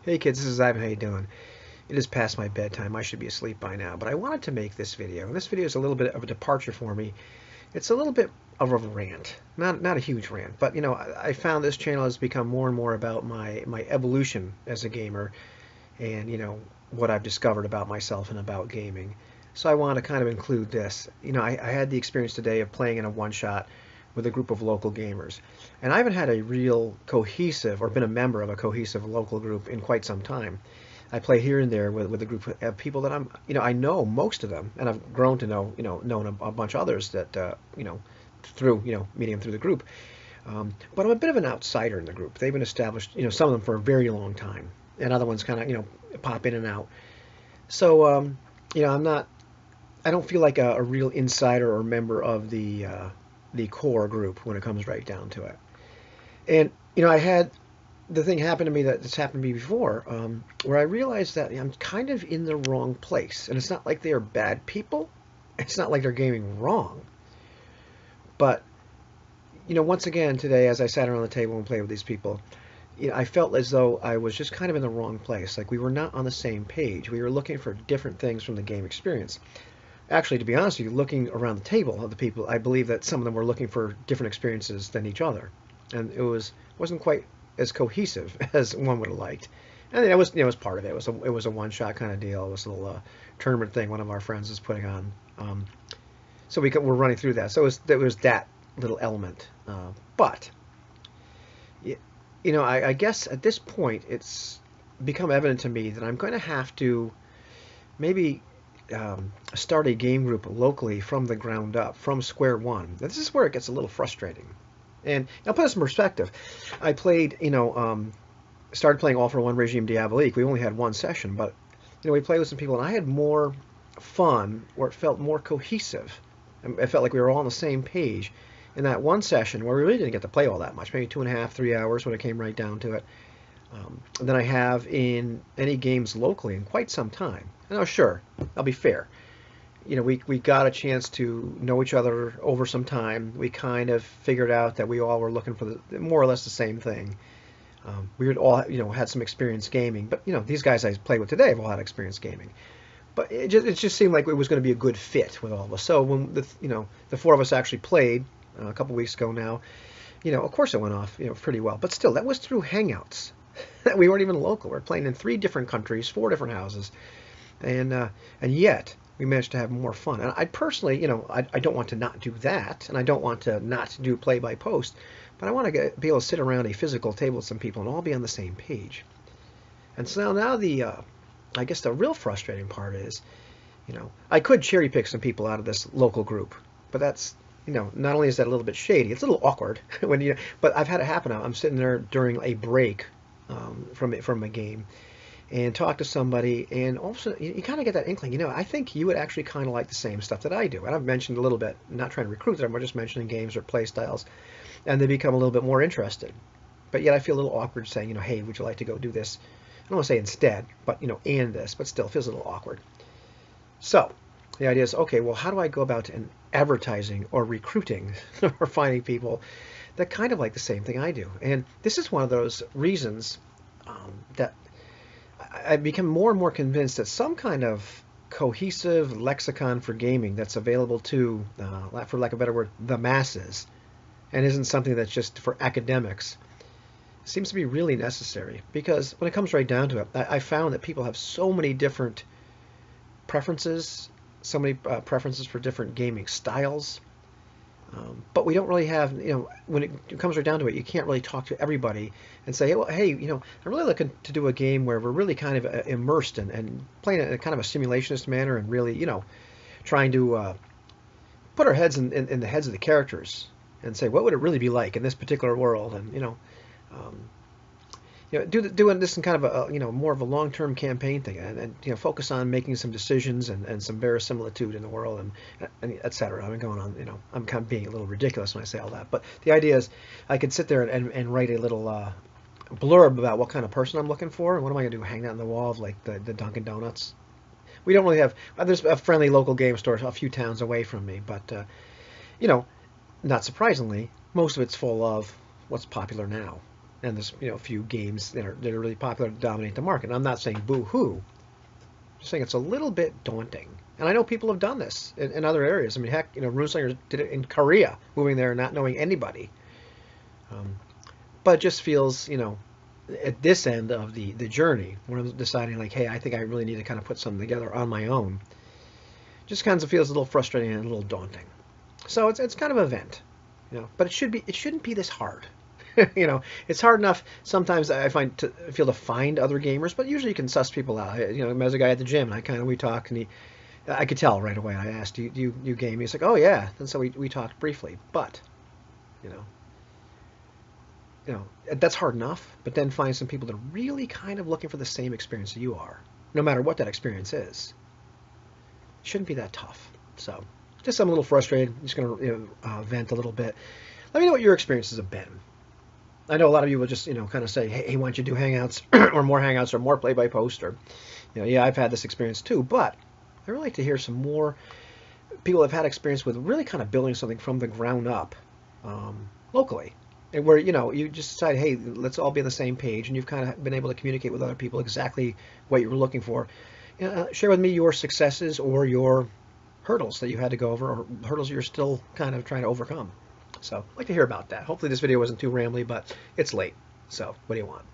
Hey kids, this is Ivan. How you doing? It is past my bedtime. I should be asleep by now, but I wanted to make this video. And this video is a little bit of a departure for me. It's a little bit of a rant. Not a huge rant, but I found this channel has become more and more about my evolution as a gamer and what I've discovered about myself and about gaming. So I want to kind of include this. I had the experience today of playing in a one-shot with a group of local gamers. And I haven't had a real cohesive or been a member of a cohesive local group in quite some time. I play here and there with a group of people that I know most of them, and I've grown to known a bunch of others that, through, meeting them through the group. But I'm a bit of an outsider in the group. They've been established, some of them for a very long time, and other ones kind of, pop in and out. So, I don't feel like a real insider or member of the core group when it comes right down to it. And I had the thing happen to me that's happened to me before, where I realized that I'm kind of in the wrong place. And it's not like they are bad people. It's not like they're gaming wrong. But once again today, as I sat around the table and played with these people, I felt as though I was just kind of in the wrong place. Like we were not on the same page. We were looking for different things from the game experience. Actually, to be honest with you, looking around the table of the people, I believe that some of them were looking for different experiences than each other, and wasn't quite as cohesive as one would have liked. And it was part of it. It was a one-shot kind of deal. It was a little tournament thing one of our friends was putting on. So we're running through that. So it was that little element. But I guess at this point it's become evident to me that I'm going to have to maybe start a game group locally from the ground up, from square one. This is where it gets a little frustrating. And I'll put this in perspective. I played, started playing All for One Regime Diabolique. We only had one session, but we played with some people, and I had more fun, or it felt more cohesive. It felt like we were all on the same page in that one session where we really didn't get to play all that much, maybe 2.5, 3 hours when it came right down to it. Than I have in any games locally in quite some time. Now, sure, I'll be fair. We got a chance to know each other over some time. We kind of figured out that we all were looking for more or less the same thing. We had all, had some experience gaming, but these guys I play with today have all had experience gaming. But it just seemed like it was going to be a good fit with all of us. So when the four of us actually played a couple weeks ago now, of course it went off, pretty well. But still, that was through Hangouts. We weren't even local. We're playing in 3 different countries, 4 different houses, and yet we managed to have more fun. And I personally, I don't want to not do that, and I don't want to not do play by post, but I want to be able to sit around a physical table with some people and all be on the same page. And so now I guess the real frustrating part is, I could cherry pick some people out of this local group, but that's not only is that a little bit shady, it's a little awkward when but I've had it happen. I'm sitting there during a break from a game and talk to somebody, and all of a sudden you kind of get that inkling, I think you would actually kind of like the same stuff that I do. And I've mentioned a little bit, not trying to recruit them, we're just mentioning games or play styles, and they become a little bit more interested. But yet I feel a little awkward saying, hey, would you like to go do this? I don't want to say instead, but and this, but still feels a little awkward. So the idea is, okay, well, how do I go about advertising or recruiting or finding people that kind of like the same thing I do? And this is one of those reasons that I become more and more convinced that some kind of cohesive lexicon for gaming that's available to, for lack of a better word, the masses, and isn't something that's just for academics, seems to be really necessary. Because when it comes right down to it, I found that people have so many different preferences, so many preferences for different gaming styles. But we don't really have, when it comes right down to it, you can't really talk to everybody and say, well, hey, I'm really looking to do a game where we're really kind of immersed and playing in a kind of a simulationist manner and really, trying to put our heads in the heads of the characters and say, what would it really be like in this particular world? And, doing this in kind of a more of a long-term campaign thing, and focus on making some decisions and some verisimilitude in the world, and etc. I'm going on, I'm kind of being a little ridiculous when I say all that, but the idea is I could sit there and write a little blurb about what kind of person I'm looking for, and what am I going to do, hang that on the wall of like the Dunkin' Donuts. We don't really have, there's a friendly local game store a few towns away from me, but not surprisingly, most of it's full of what's popular now. and there's a few games that are really popular to dominate the market. And I'm not saying boo-hoo, I'm just saying it's a little bit daunting. And I know people have done this in other areas. I mean, heck, Runeslingers did it in Korea, moving there and not knowing anybody. Um, but it just feels, at this end of the journey, when I'm deciding like, hey, I think I really need to kind of put something together on my own, just kind of feels a little frustrating and a little daunting. So it's kind of an event, but it shouldn't be this hard. It's hard enough sometimes I feel to find other gamers, but usually you can suss people out. I met a guy at the gym, and we talked, and I could tell right away. I asked, do you game? He's like, oh yeah. And so we talked briefly, but you know, that's hard enough. But then find some people that are really kind of looking for the same experience that you are, no matter what that experience is. It shouldn't be that tough. So just I'm a little frustrated. I'm just going to vent a little bit. Let me know what your experiences have been. I know a lot of you will just, kind of say, hey, why don't you do Hangouts or more play-by-post or, yeah, I've had this experience too. But I really like to hear some more people that have had experience with really kind of building something from the ground up locally. And where, you just decide, hey, let's all be on the same page, and you've kind of been able to communicate with other people exactly what you were looking for. Share with me your successes or your hurdles that you had to go over, or hurdles you're still kind of trying to overcome. So I'd like to hear about that. Hopefully this video wasn't too rambly, but it's late. So what do you want?